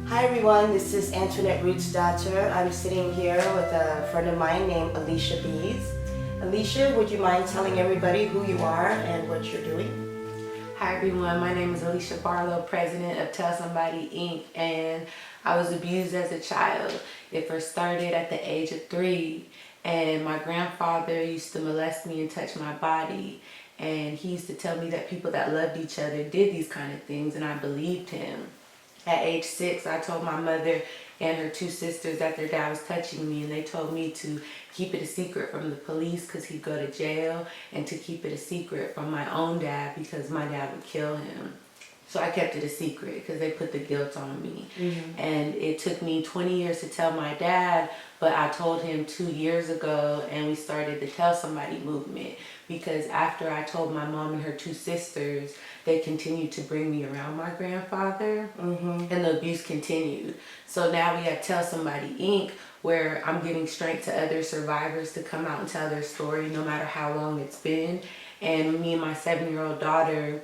Hi everyone, this is Antoinette Root's daughter. I'm sitting here with a friend of mine named Aleesha Bees. Aleesha, would you mind telling everybody who you are and what you're doing? Hi everyone, my name is Aleesha Barlow, president of Somebody.Inc and I was abused as a child. It first started at the age of 3 and my grandfather used to molest me and touch my body, and he used to tell me that people that loved each other did these kind of things, and I believed him. At age 6, I told my mother and her 2 sisters that their dad was touching me, and they told me to keep it a secret from the police because he'd go to jail, and to keep it a secret from my own dad because my dad would kill him. So I kept it a secret because they put the guilt on me. And it took me 20 years to tell my dad, but I told him 2 years ago, and we started the Tell Somebody movement because after I told my mom and her 2 sisters, they continued to bring me around my grandfather, and the abuse continued. So now we have Tell Somebody Inc, where I'm giving strength to other survivors to come out and tell their story no matter how long it's been. And me and my 7-year-old daughter,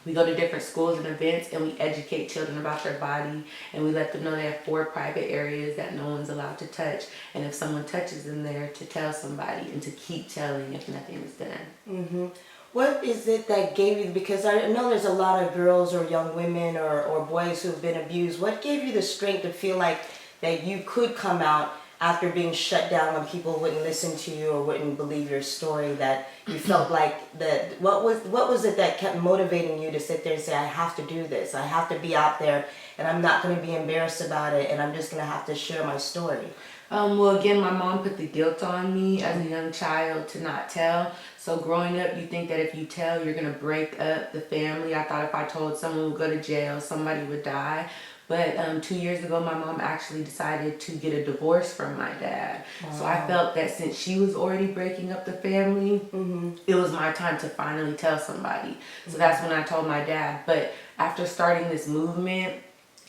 we go to different schools and events and we educate children about their body, and we let them know they have 4 private areas that no one's allowed to touch, and if someone touches them there, to tell somebody and to keep telling if nothing is done. What is it that gave you, because I know there's a lot of girls or young women or boys who've been abused, what gave you the strength to feel like that you could come out after being shut down when people wouldn't listen to you or wouldn't believe your story, that you felt like that? What was it that kept motivating you to sit there and say, I have to do this, I have to be out there, and I'm not going to be embarrassed about it, and I'm just going to have to share my story? Well, again, my mom put the guilt on me as a young child to not tell. So growing up, you think that if you tell, you're going to break up the family. I thought if I told, someone would go to jail, somebody would die. But 2 years ago, my mom actually decided to get a divorce from my dad. So I felt that since she was already breaking up the family, it was my time to finally tell somebody. So that's when I told my dad. But after starting this movement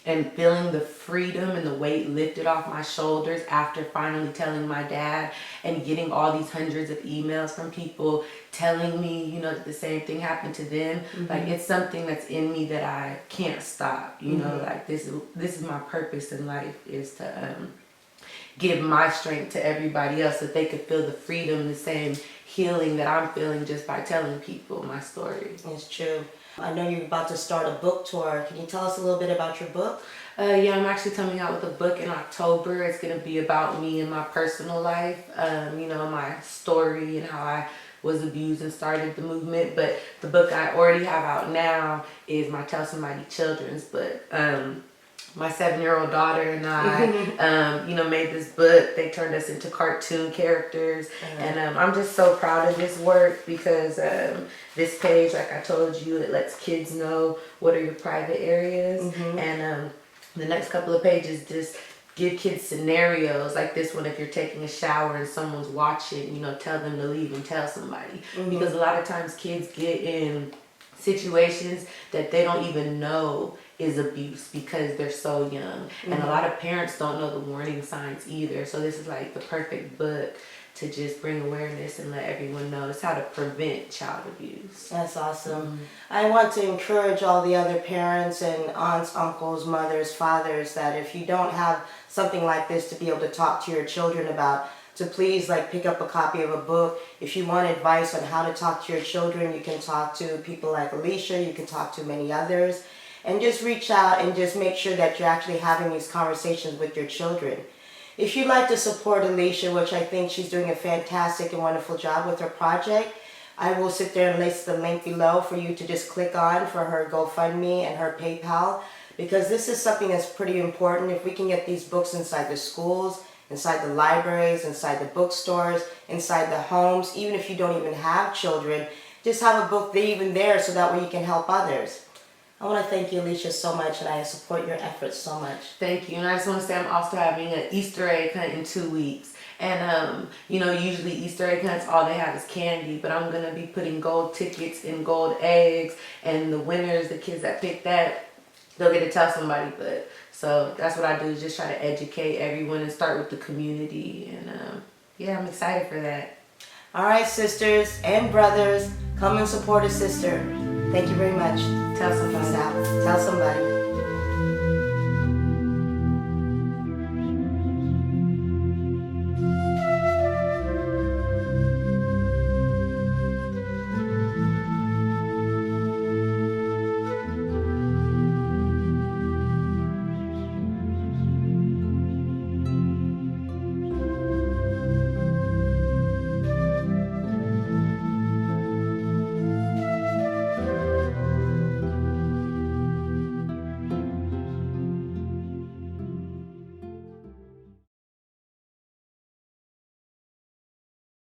and feeling the freedom and the weight lifted off my shoulders after finally telling my dad and getting all these hundreds of emails from people telling me, you know, that the same thing happened to them, like it's something that's in me that I can't stop, you know, like this is my purpose in life, is to give my strength to everybody else so that they could feel the freedom, the same healing that I'm feeling just by telling people my story. It's true. I know you're about to start a book tour. Can you tell us a little bit about your book? Yeah, I'm actually coming out with a book in October. It's going to be about me and my personal life, you know, my story and how I was abused and started the movement. But the book I already have out now is my Tell Somebody children's book. My 7-year-old daughter and I, you know, made this book. They turned us into cartoon characters, and I'm just so proud of this work because this page, like I told you, it lets kids know what are your private areas, and the next couple of pages just give kids scenarios like this one. If you're taking a shower and someone's watching, you know, tell them to leave and tell somebody, because a lot of times kids get in situations that they don't even know is abuse because they're so young, and a lot of parents don't know the warning signs either. So this is like the perfect book to just bring awareness and let everyone know it's how to prevent child abuse. That's awesome. I want to encourage all the other parents and aunts, uncles, mothers, fathers that if you don't have something like this to be able to talk to your children about, to please like pick up a copy of a book. If you want advice on how to talk to your children, you can talk to people like Aleesha, you can talk to many others, and just reach out and just make sure that you're actually having these conversations with your children. If you'd like to support Aleesha, which I think she's doing a fantastic and wonderful job with her project, I will sit there and list the link below for you to just click on for her GoFundMe and her PayPal, because this is something that's pretty important. If we can get these books inside the schools, inside the libraries, inside the bookstores, inside the homes, even if you don't even have children, just have a book even there so that way you can help others. I want to thank you, Aleesha, so much, and I support your efforts so much. Thank you. And I just want to say I'm also having an Easter egg hunt in 2 weeks. And, you know, usually Easter egg hunts, all they have is candy. But I'm going to be putting gold tickets and gold eggs. And the winners, the kids that pick that, they'll get to tell somebody. But so that's what I do, is just try to educate everyone and start with the community. And, yeah, I'm excited for that. All right, sisters and brothers, come and support a sister. Thank you very much. Tell somebody. Peace out. Tell somebody.